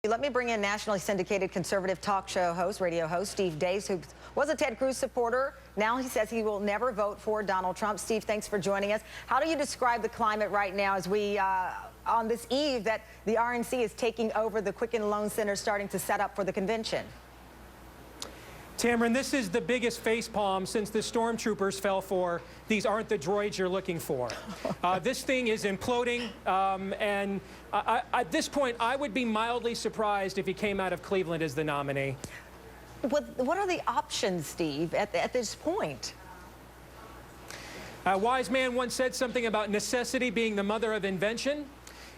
Let me bring in nationally syndicated conservative talk show host, radio host, Steve Deace, who was a Ted Cruz supporter. Now he says he will never vote for Donald Trump. Steve, thanks for joining us. How do you describe the climate right now as we, on this eve that the RNC is taking over the Quicken Loan Center, starting to set up for the convention? Tamron, this is the biggest facepalm since the stormtroopers fell for "These aren't the droids you're looking for." This thing is imploding, and at this point, I would be mildly surprised if he came out of Cleveland as the nominee. What are the options, Steve, at this point? A wise man once said something about necessity being the mother of invention.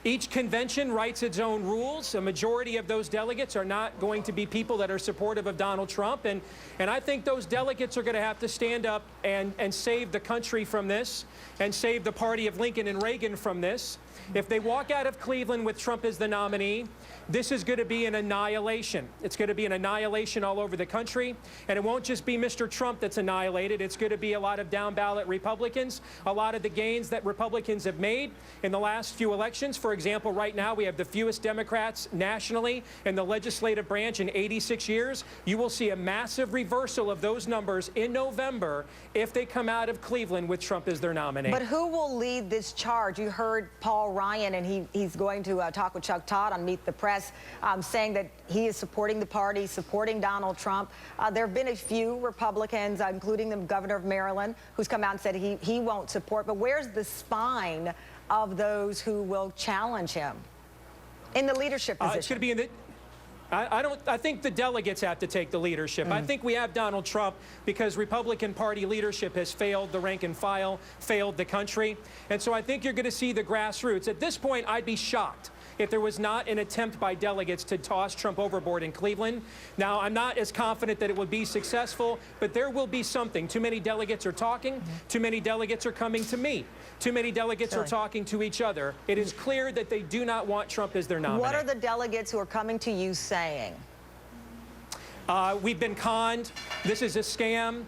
Each convention writes its own rules. A majority of those delegates are not going to be people that are supportive of Donald Trump. And I think those delegates are going to have to stand up and save the country from this and save the party of Lincoln and Reagan from this. If they walk out of Cleveland with Trump as the nominee, this is going to be an annihilation. It's going to be an annihilation all over the country. And it won't just be Mr. Trump that's annihilated. It's going to be a lot of down-ballot Republicans, a lot of the gains that Republicans have made in the last few elections. For example, right now we have the fewest Democrats nationally in the legislative branch in 86 years. You will see a massive reversal of those numbers in November if they come out of Cleveland with Trump as their nominee. But who will lead this charge? You heard Paul Ryan, and he's going to talk with Chuck Todd on Meet the Press, saying that he is supporting the party, supporting Donald Trump. There have been a few Republicans, including the governor of Maryland, who's come out and said he won't support. But where's the spine of those who will challenge him in the leadership position? It's going to be in the... I think the delegates have to take the leadership. I think we have Donald Trump because Republican Party leadership has failed the rank and file, failed the country. And so I think you're going to see the grassroots. At this point, I'd be shocked if there was not an attempt by delegates to toss Trump overboard in Cleveland. Now, I'm not as confident that it would be successful, but there will be something. Too many delegates are talking. Too many delegates are coming to me. Too many delegates are talking to each other. It is clear that they do not want Trump as their nominee. What are the delegates who are coming to you saying? We've been conned. This is a scam.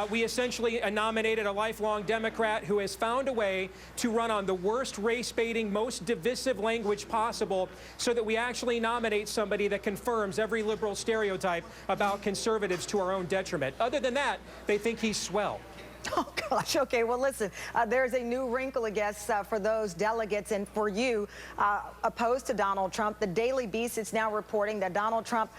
We essentially nominated a lifelong Democrat who has found a way to run on the worst race-baiting, most divisive language possible so that we actually nominate somebody that confirms every liberal stereotype about conservatives to our own detriment. Other than that, they think he's swell. Oh, gosh. Okay, well, listen, there's a new wrinkle, I guess, for those delegates and for you opposed to Donald Trump. The Daily Beast is now reporting that Donald Trump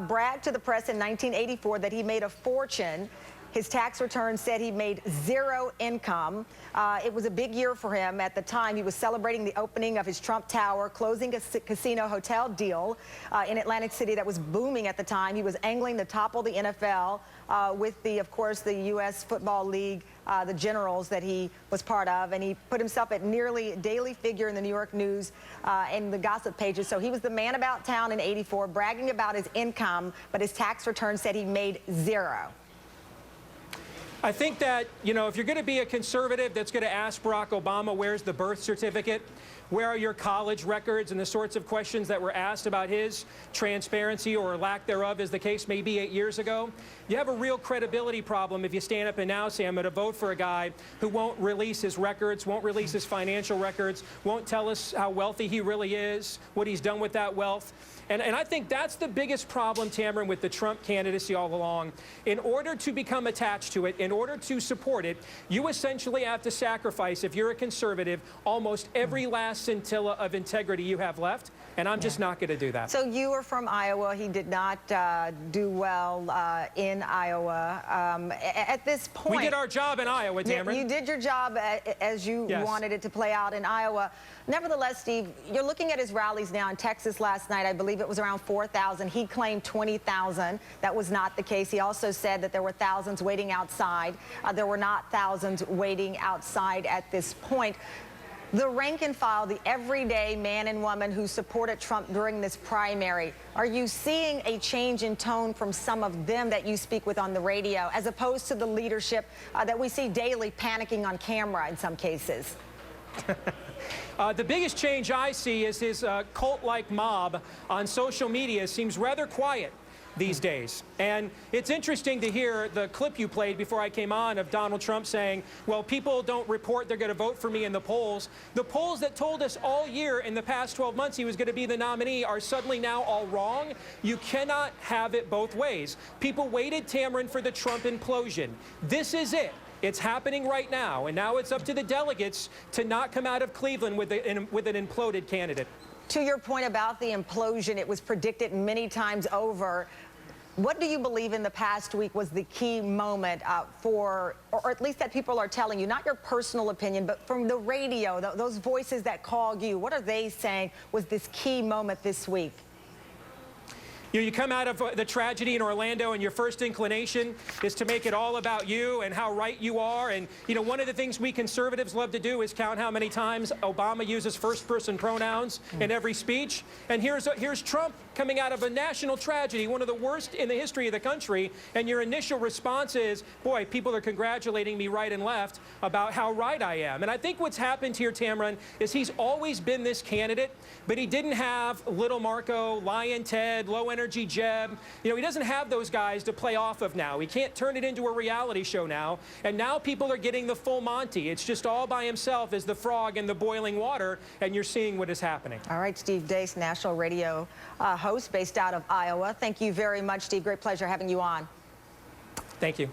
bragged to the press in 1984 that he made a fortune. His tax return said he made zero income. It was a big year for him at the time. He was celebrating the opening of his Trump Tower, closing a casino hotel deal in Atlantic City that was booming at the time. He was angling to topple the NFL with of course, the U.S. Football League, the Generals that he was part of, and he put himself at nearly a daily figure in the New York News and the gossip pages. So he was the man about town in '84, bragging about his income, but his tax return said he made zero. I think that, you know, if you're going to be a conservative that's going to ask Barack Obama, where's the birth certificate? Where are your college records? And the sorts of questions that were asked about his transparency or lack thereof, as the case may be 8 years ago. You have a real credibility problem if you stand up and now say, I'm going to vote for a guy who won't release his records, won't release his financial records, won't tell us how wealthy he really is, what he's done with that wealth. And I think that's the biggest problem, Tamron, with the Trump candidacy all along. In order to become attached to it, in order to support it, you essentially have to sacrifice, if you're a conservative, almost every last scintilla of integrity you have left. And I'm just not going to do that. So you are from Iowa. He did not do well in Iowa. At this point, we did our job in Iowa, Tamron. You did your job as you wanted it to play out in Iowa. Nevertheless, Steve, you're looking at his rallies now in Texas last night. I believe it was around 4,000. He claimed 20,000. That was not the case. He also said that there were thousands waiting outside. There were not thousands waiting outside at this point. The rank and file, the everyday man and woman who supported Trump during this primary, are you seeing a change in tone from some of them that you speak with on the radio, as opposed to the leadership that we see daily panicking on camera in some cases? The biggest change I see is his cult-like mob on social media seems rather quiet. these days. And it's interesting to hear the clip you played before I came on of Donald Trump saying, well, people don't report they're going to vote for me in the polls. The polls that told us all year in the past 12 months he was going to be the nominee are suddenly now all wrong. You cannot have it both ways. People waited, Tamron, for the Trump implosion. This is it. It's happening right now, and now it's up to the delegates to not come out of Cleveland with an imploded candidate. To your point about the implosion, it was predicted many times over. What do you believe in the past week was the key moment or at least that people are telling you, not your personal opinion, but from the radio, those voices that called you, what are they saying was this key moment this week? You come out of the tragedy in Orlando and your first inclination is to make it all about you and how right you are. And, one of the things we conservatives love to do is count how many times Obama uses first-person pronouns in every speech. And here's Trump coming out of a national tragedy, one of the worst in the history of the country. And your initial response is, boy, people are congratulating me right and left about how right I am. And I think what's happened here, Tamron, is he's always been this candidate, but he didn't have Little Marco, Lion Ted, Low Energy Jeb. He doesn't have those guys to play off of now. He can't turn it into a reality show now. And now people are getting the full Monty. It's just all by himself as the frog in the boiling water, and you're seeing what is happening. All right, Steve Deace, national radio host based out of Iowa. Thank you very much, Steve. Great pleasure having you on. Thank you.